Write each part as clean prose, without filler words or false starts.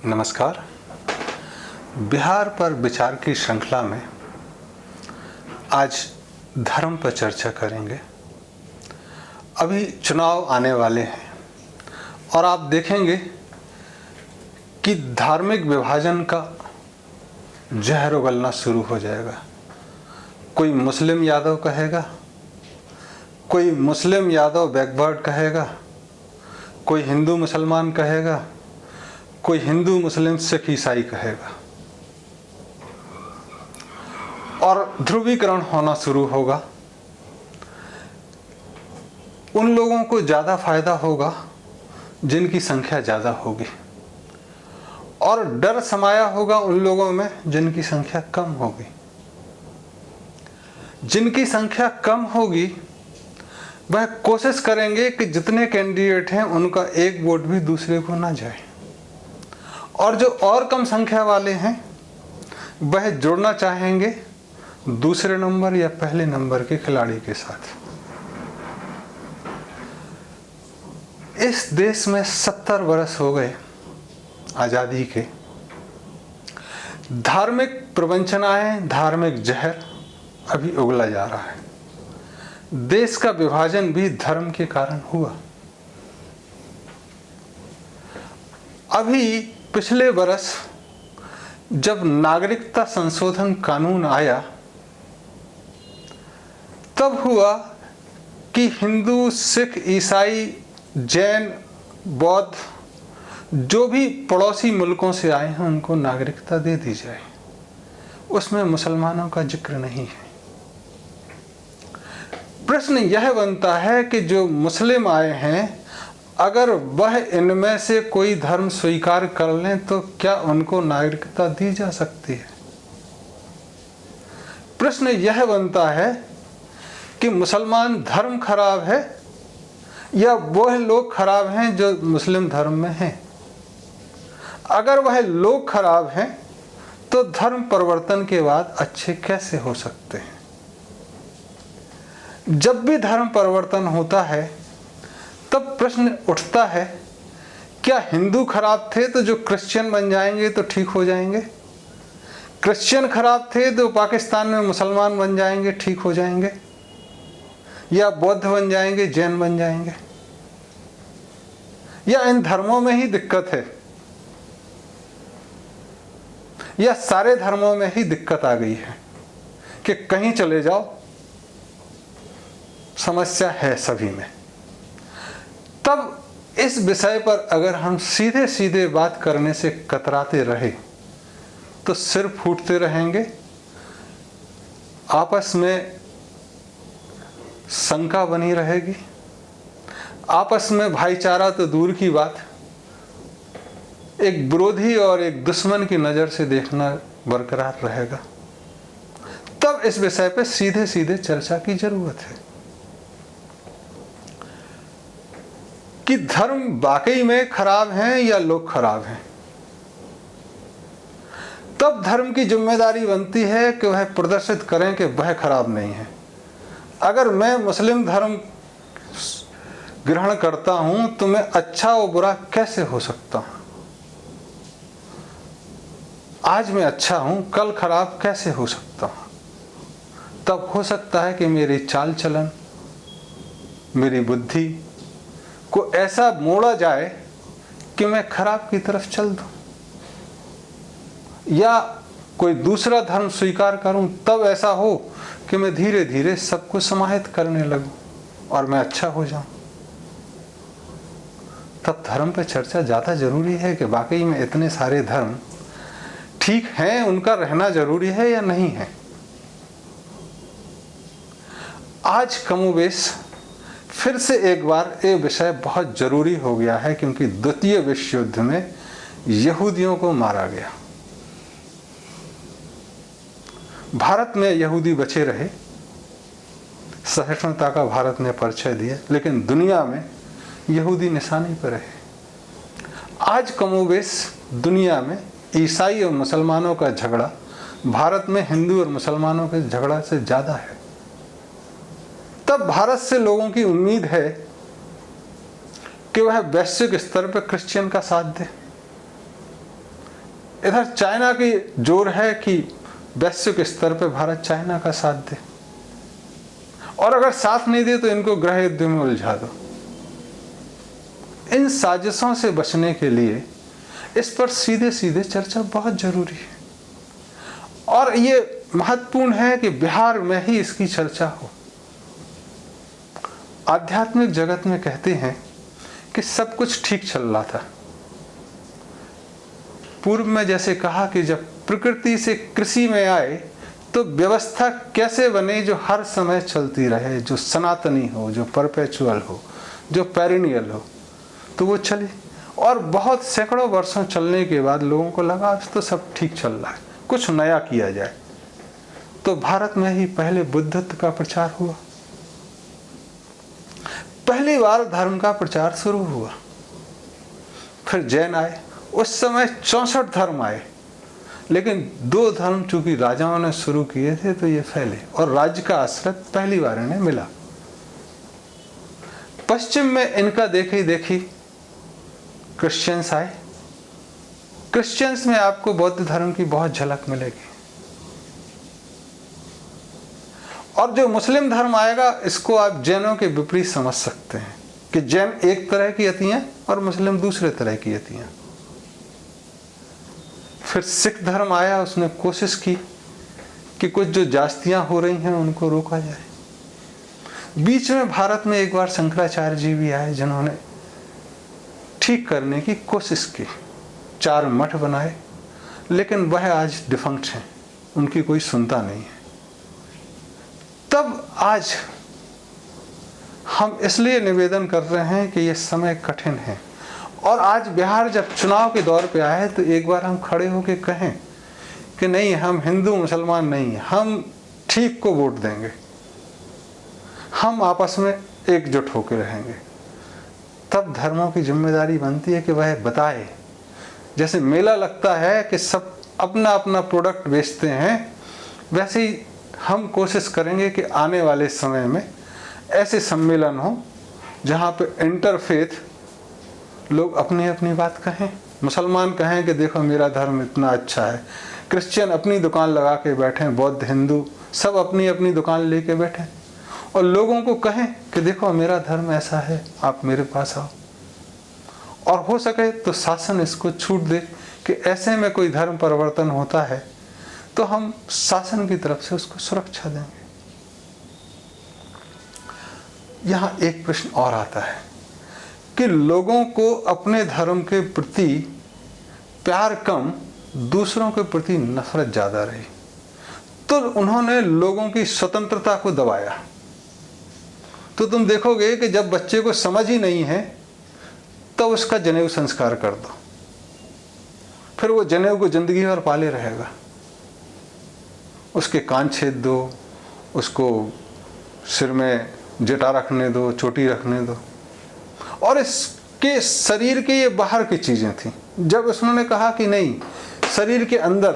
नमस्कार। बिहार पर विचार की श्रृंखला में आज धर्म पर चर्चा करेंगे। अभी चुनाव आने वाले हैं और आप देखेंगे कि धार्मिक विभाजन का जहर उगलना शुरू हो जाएगा। कोई मुस्लिम यादव कहेगा, कोई मुस्लिम यादव बैकवर्ड कहेगा, कोई हिंदू मुसलमान कहेगा, कोई हिंदू मुस्लिम सिख ईसाई कहेगा और ध्रुवीकरण होना शुरू होगा। उन लोगों को ज़्यादा फायदा होगा जिनकी संख्या ज़्यादा होगी और डर समाया होगा उन लोगों में जिनकी संख्या कम होगी। जिनकी संख्या कम होगी वह कोशिश करेंगे कि जितने कैंडिडेट हैं उनका एक वोट भी दूसरे को ना जाए, और जो और कम संख्या वाले हैं वह जुड़ना चाहेंगे दूसरे नंबर या पहले नंबर के खिलाड़ी के साथ। इस देश में 70 वर्ष हो गए आज़ादी के। धार्मिक प्रवंचनाएं, धार्मिक जहर अभी उगला जा रहा है। देश का विभाजन भी धर्म के कारण हुआ। अभी पिछले वर्ष जब नागरिकता संशोधन कानून आया तब हुआ कि हिंदू, सिख, ईसाई, जैन, बौद्ध जो भी पड़ोसी मुल्कों से आए हैं उनको नागरिकता दे दी जाए। उसमें मुसलमानों का जिक्र नहीं है। प्रश्न यह बनता है कि जो मुस्लिम आए हैं अगर वह इनमें से कोई धर्म स्वीकार कर लें तो क्या उनको नागरिकता दी जा सकती है? प्रश्न यह बनता है कि मुसलमान धर्म खराब है या वह लोग खराब हैं जो मुस्लिम धर्म में हैं। अगर वह लोग खराब हैं तो धर्म परिवर्तन के बाद अच्छे कैसे हो सकते हैं? जब भी धर्म परिवर्तन होता है तब प्रश्न उठता है, क्या हिंदू खराब थे तो जो क्रिश्चियन बन जाएंगे तो ठीक हो जाएंगे? क्रिश्चियन खराब थे तो पाकिस्तान में मुसलमान बन जाएंगे, ठीक हो जाएंगे? या बौद्ध बन जाएंगे, जैन बन जाएंगे? या इन धर्मों में ही दिक्कत है? या सारे धर्मों में ही दिक्कत आ गई है कि कहीं चले जाओ समस्या है सभी में? तब इस विषय पर अगर हम सीधे सीधे बात करने से कतराते रहे तो सिर फूटते रहेंगे, आपस में शंका बनी रहेगी, आपस में भाईचारा तो दूर की बात, एक विरोधी और एक दुश्मन की नज़र से देखना बरकरार रहेगा। तब इस विषय पर सीधे सीधे चर्चा की जरूरत है कि धर्म वाकई में खराब हैं या लोग खराब हैं। तब धर्म की जिम्मेदारी बनती है कि वह प्रदर्शित करें कि वह खराब नहीं है। अगर मैं मुस्लिम धर्म ग्रहण करता हूं तो मैं अच्छा और बुरा कैसे हो सकता हूं? आज मैं अच्छा हूं, कल खराब कैसे हो सकता हूं? तब हो सकता है कि मेरी चाल चलन, मेरी बुद्धि को ऐसा मोड़ा जाए कि मैं खराब की तरफ चल दूं, या कोई दूसरा धर्म स्वीकार करूं तब ऐसा हो कि मैं धीरे धीरे सबको समाहित करने लगूं और मैं अच्छा हो जाऊं। तब धर्म पर चर्चा ज़्यादा जरूरी है कि वाकई में इतने सारे धर्म ठीक हैं, उनका रहना जरूरी है या नहीं है। आज कमोबेश फिर से एक बार ये विषय बहुत जरूरी हो गया है क्योंकि द्वितीय विश्व युद्ध में यहूदियों को मारा गया। भारत में यहूदी बचे रहे, सहिष्णुता का भारत ने परिचय दिया, लेकिन दुनिया में यहूदी निशाने पर रहे। आज कमोबेश दुनिया में ईसाई और मुसलमानों का झगड़ा भारत में हिंदू और मुसलमानों के झगड़ा से ज़्यादा है। तब भारत से लोगों की उम्मीद है कि वह वैश्विक स्तर पर क्रिश्चियन का साथ दे, इधर चाइना की जोर है कि वैश्विक स्तर पर भारत चाइना का साथ दे, और अगर साथ नहीं दे तो इनको गृह युद्ध में उलझा दो। इन साजिशों से बचने के लिए इस पर सीधे सीधे चर्चा बहुत जरूरी है, और ये महत्वपूर्ण है कि बिहार में ही इसकी चर्चा हो। आध्यात्मिक जगत में कहते हैं कि सब कुछ ठीक चल रहा था। पूर्व में जैसे कहा कि जब प्रकृति से कृषि में आए तो व्यवस्था कैसे बने जो हर समय चलती रहे, जो सनातनी हो, जो परपेचुअल हो, जो पेरिनियल हो, तो वो चली। और बहुत सैकड़ों वर्षों चलने के बाद लोगों को लगा अब तो सब ठीक चल रहा है, कुछ नया किया जाए। तो भारत में ही पहले बुद्धत्व का प्रचार हुआ, पहली बार धर्म का प्रचार शुरू हुआ। फिर जैन आए, उस समय 64 धर्म आए, लेकिन 2 धर्म चूंकि राजाओं ने शुरू किए थे तो ये फैले, और राज्य का आश्रय पहली बार इन्हें मिला। पश्चिम में इनका देखी देखी क्रिश्चियंस आए। क्रिश्चियंस में आपको बौद्ध धर्म की बहुत झलक मिलेगी। और जो मुस्लिम धर्म आएगा इसको आप जैनों के विपरीत समझ सकते हैं कि जैन एक तरह की यतियां और मुस्लिम दूसरे तरह की यतियां। फिर सिख धर्म आया, उसने कोशिश की कि कुछ जो जास्तियां हो रही हैं उनको रोका जाए। बीच में भारत में एक बार शंकराचार्य जी भी आए, जिन्होंने ठीक करने की कोशिश की, 4 मठ बनाए, लेकिन वह आज डिफंक्ट हैं, उनकी कोई सुनता नहीं है। तब आज हम इसलिए निवेदन कर रहे हैं कि ये समय कठिन है, और आज बिहार जब चुनाव के दौर पे आए तो एक बार हम खड़े होकर कहें कि नहीं, हम हिंदू मुसलमान नहीं, हम ठीक को वोट देंगे, हम आपस में एकजुट होकर रहेंगे। तब धर्मों की जिम्मेदारी बनती है कि वह बताए। जैसे मेला लगता है कि सब अपना अपना प्रोडक्ट बेचते हैं, वैसे ही हम कोशिश करेंगे कि आने वाले समय में ऐसे सम्मेलन हो जहाँ पे इंटरफेथ लोग अपनी अपनी बात कहें। मुसलमान कहें कि देखो मेरा धर्म इतना अच्छा है, क्रिश्चियन अपनी दुकान लगा के बैठें, बौद्ध हिंदू सब अपनी अपनी दुकान लेके बैठें, और लोगों को कहें कि देखो मेरा धर्म ऐसा है, आप मेरे पास आओ। और हो सके तो शासन इसको छूट दे कि ऐसे में कोई धर्म परिवर्तन होता है तो हम शासन की तरफ से उसको सुरक्षा देंगे। यहाँ एक प्रश्न और आता है कि लोगों को अपने धर्म के प्रति प्यार कम, दूसरों के प्रति नफरत ज़्यादा रही, तो उन्होंने लोगों की स्वतंत्रता को दबाया। तो तुम देखोगे कि जब बच्चे को समझ ही नहीं है तो उसका जनेऊ संस्कार कर दो, फिर वो जनेऊ को जिंदगी भर पाले रहेगा। उसके कान छेद दो, उसको सिर में जटा रखने दो, चोटी रखने दो, और इसके शरीर के ये बाहर की चीज़ें थी। जब उसने कहा कि नहीं, शरीर के अंदर,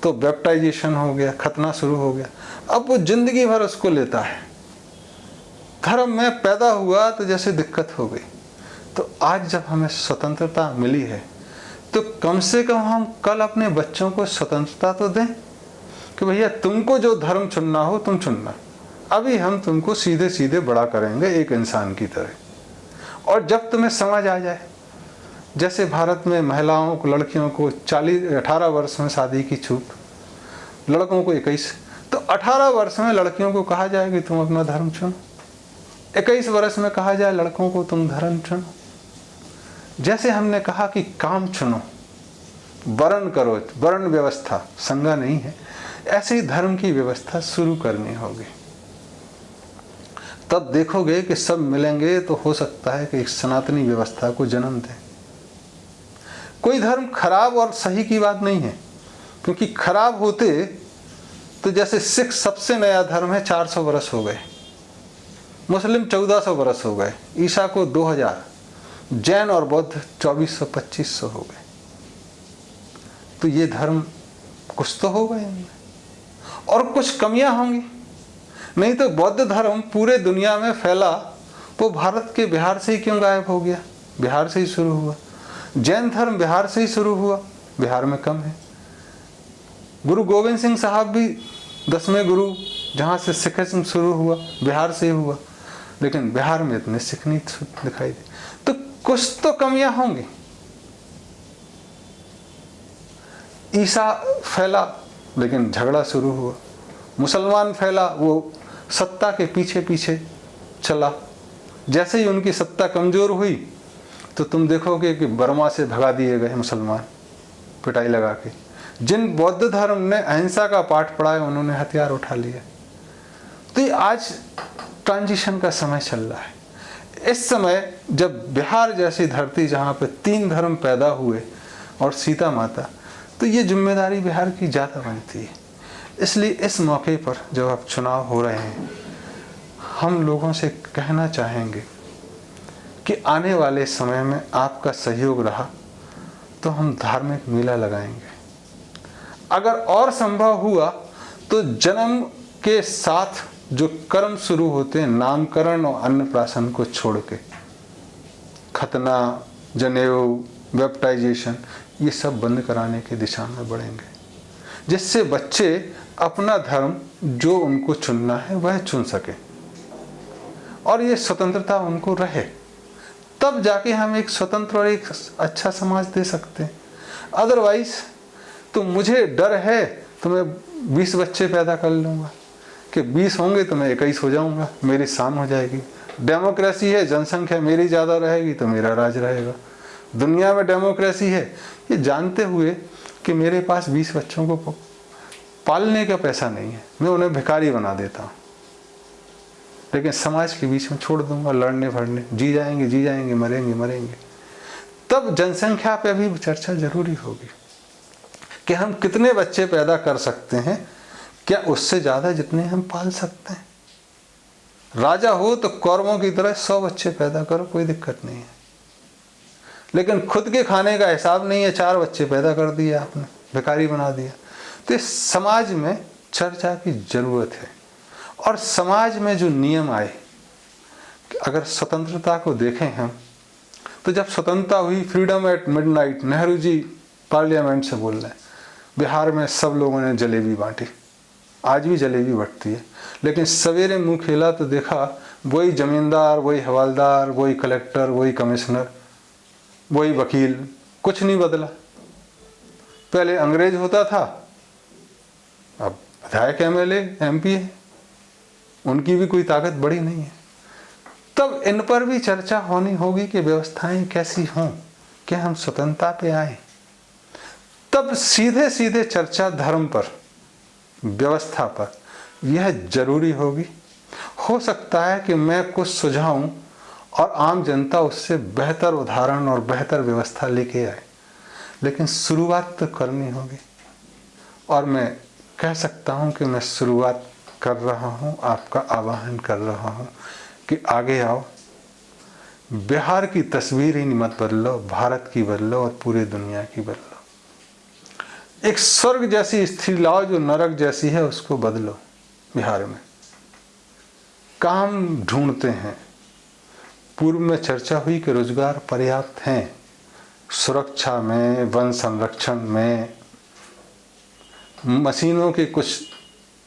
तो बैप्टाइजेशन हो गया, खतना शुरू हो गया। अब वो जिंदगी भर उसको लेता है। धर्म में पैदा हुआ तो जैसे दिक्कत हो गई। तो आज जब हमें स्वतंत्रता मिली है तो कम से कम हम कल अपने बच्चों को स्वतंत्रता तो दें कि भैया तुमको जो धर्म चुनना हो तुम चुनना, अभी हम तुमको सीधे सीधे बड़ा करेंगे एक इंसान की तरह। और जब तुम्हें समझ आ जाए, जैसे भारत में महिलाओं को, लड़कियों को 18 वर्ष में शादी की छूट, लड़कों को 21, तो 18 वर्ष में लड़कियों को कहा जाए कि तुम अपना धर्म चुनो, 21 वर्ष में कहा जाए लड़कों को तुम धर्म चुनो। जैसे हमने कहा कि काम चुनो, वर्ण करो, वर्ण व्यवस्था संगा नहीं है, ऐसे ही धर्म की व्यवस्था शुरू करनी होगी। तब देखोगे कि सब मिलेंगे तो हो सकता है कि एक सनातनी व्यवस्था को जन्म दें। कोई धर्म खराब और सही की बात नहीं है, क्योंकि खराब होते तो जैसे सिख सबसे नया धर्म है, 400 वर्ष हो गए, मुस्लिम 1400 वर्ष हो गए, ईसा को 2000, जैन और बौद्ध 2400-2500 हो गए। तो ये धर्म कुछ तो होगा इनमें, और कुछ कमियां होंगी। नहीं तो बौद्ध धर्म पूरे दुनिया में फैला, वो भारत के बिहार से ही क्यों गायब हो गया? बिहार से ही शुरू हुआ। जैन धर्म बिहार से ही शुरू हुआ, बिहार में कम है। गुरु गोविंद सिंह साहब भी 10वें गुरु, जहाँ से सिखिज्म शुरू हुआ बिहार से ही हुआ, लेकिन बिहार में इतने सिख नहीं दिखाई दे। तो कुछ तो कमियां होंगी। ईसा फैला लेकिन झगड़ा शुरू हुआ, मुसलमान फैला, वो सत्ता के पीछे पीछे चला। जैसे ही उनकी सत्ता कमजोर हुई तो तुम देखोगे कि बर्मा से भगा दिए गए मुसलमान पिटाई लगा के। जिन बौद्ध धर्म ने अहिंसा का पाठ पढ़ा है उन्होंने हथियार उठा लिए। तो ये आज ट्रांजिशन का समय चल रहा है। इस समय जब बिहार जैसी धरती जहाँ पे 3 धर्म पैदा हुए और सीता माता, तो ये जिम्मेदारी बिहार की ज़्यादा बनती है। इसलिए इस मौके पर जब अब चुनाव हो रहे हैं, हम लोगों से कहना चाहेंगे कि आने वाले समय में आपका सहयोग रहा तो हम धार्मिक मेला लगाएंगे। अगर और संभव हुआ तो जन्म के साथ जो कर्म शुरू होते हैं, नामकरण और अन्नप्राशन को छोड़ के, खतना, जनेऊ, बैप्टाइजेशन, ये सब बंद कराने की दिशा में बढ़ेंगे, जिससे बच्चे अपना धर्म जो उनको चुनना है वह चुन सके और ये स्वतंत्रता उनको रहे। तब जाके हम एक स्वतंत्र और एक अच्छा समाज दे सकते हैं। अदरवाइज तो मुझे डर है तो मैं 20 बच्चे पैदा कर लूँगा कि 20 होंगे तो मैं 21 हो जाऊँगा, मेरी शान हो जाएगी। डेमोक्रेसी है, जनसंख्या मेरी ज़्यादा रहेगी तो मेरा राज रहेगा। दुनिया में डेमोक्रेसी है ये जानते हुए कि मेरे पास 20 बच्चों को पालने का पैसा नहीं है, मैं उन्हें भिखारी बना देता हूँ, लेकिन समाज के बीच में छोड़ दूंगा लड़ने फड़ने, जी जाएंगे, मरेंगे। तब जनसंख्या पे भी चर्चा जरूरी होगी कि हम कितने बच्चे पैदा कर सकते हैं, क्या उससे ज़्यादा जितने हम पाल सकते हैं। राजा हो तो कौरवों की तरह 100 बच्चे पैदा करो, कोई दिक्कत नहीं है, लेकिन खुद के खाने का हिसाब नहीं है, 4 बच्चे पैदा कर दिए आपने, भिखारी बना दिया। तो इस समाज में चर्चा की जरूरत है। और समाज में जो नियम आए, अगर स्वतंत्रता को देखें हम, तो जब स्वतंत्रता हुई, freedom eight midnight, Nehru ji parliament से बोल रहे हैं, बिहार में सब लोगों ने जलेबी बांटी, आज भी जलेबी बंटती है, लेकिन सवेरे मुंह खेला तो देखा वही जमींदार, वही हवालदार, वही कलेक्टर, वही कमिश्नर, वही वकील, कुछ नहीं बदला। पहले अंग्रेज होता था, अब विधायक, एमएलए, एमपी है, उनकी भी कोई ताकत बड़ी नहीं है। तब इन पर भी चर्चा होनी होगी कि व्यवस्थाएं कैसी हों, कि हम स्वतंत्रता पे आए। तब सीधे सीधे चर्चा धर्म पर, व्यवस्था पर, यह जरूरी होगी। हो सकता है कि मैं कुछ सुझाऊं और आम जनता उससे बेहतर उदाहरण और बेहतर व्यवस्था लेके आए, लेकिन शुरुआत तो करनी होगी। और मैं कह सकता हूं कि मैं शुरुआत कर रहा हूं, आपका आह्वान कर रहा हूं कि आगे आओ। बिहार की तस्वीर ही मत बदलो, भारत की बदलो और पूरे दुनिया की बदलो। एक स्वर्ग जैसी स्थिति लाओ, जो नरक जैसी है उसको बदलो। बिहार में काम ढूंढते हैं। पूर्व में चर्चा हुई कि रोजगार पर्याप्त हैं, सुरक्षा में, वन संरक्षण में, मशीनों के कुछ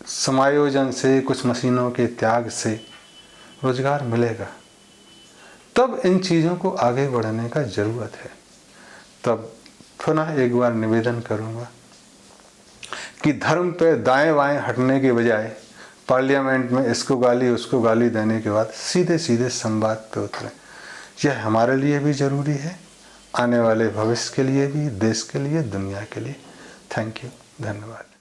समायोजन से, कुछ मशीनों के त्याग से रोजगार मिलेगा। तब इन चीज़ों को आगे बढ़ाने का ज़रूरत है। तब पुनः एक बार निवेदन करूँगा कि धर्म पे दाएं बाएं हटने के बजाय पार्लियामेंट में इसको गाली उसको गाली देने के बाद सीधे सीधे संवाद पे उतरें। यह हमारे लिए भी ज़रूरी है, आने वाले भविष्य के लिए भी, देश के लिए, दुनिया के लिए। थैंक यू, धन्यवाद।